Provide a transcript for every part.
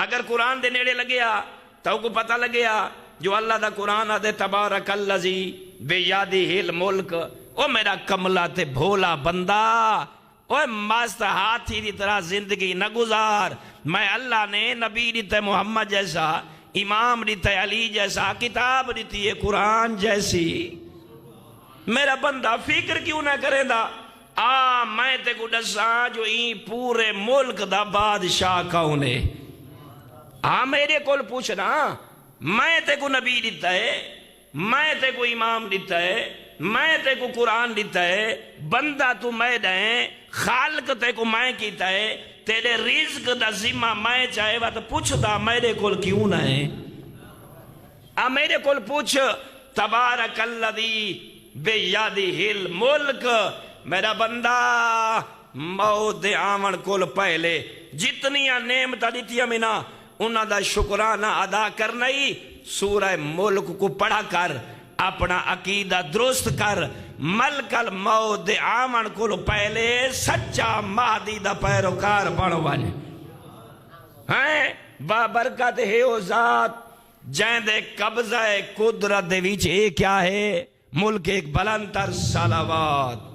اگر قرآن دے نیڑے لگیا تو کو پتہ لگیا جو اللہ دا قرآن آدھے تبارک اللذی بیادہ الملک، او میرا کملہ تے بھولا بندہ، اوہ مست ہاتھی دی طرح زندگی نہ گزار، میں اللہ نے نبی دیتا محمد جیسا، امام دیتا علی جیسا، کتاب دیتی ہے قرآن جیسی، میرا بندہ فکر کیوں نہ کرے دا؟ میں تے کو دساں جو این پورے ملک دا بادشاہ کون ہے؟ میرے کول پوچھنا، میں تے کو نبی دیتا ہے، میں تے کو امام دیتا ہے، میں تے کو قرآن دیتا ہے، بندہ تو میں دیں، خالق تے کو میں کیتا ہے، تیرے رزق دا ذمہ میں چاہے بات پوچھ دا میرے کول کیوں نہ ہے؟ میرے کول پوچھ تبارک اللذی بیادہ الملک، میرا بندہ موت آمن کول پہلے جتنیاں نعمتہ دیتیا منا انہاں دا شکرانہ ادا کرنا ہی، سورہ ملک کو پڑھا کر اپنا عقیدہ درست کر، ملک الموت آمن کول پہلے سچا مہدی دا پیروکار بنو بنے بابرکت ہے او ذات جائیں دے قبضہ قدرت دے ویچ ایک کیا ہے؟ ملک ایک بلند تر صلوات۔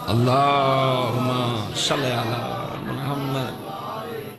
اللہم صلی علی محمد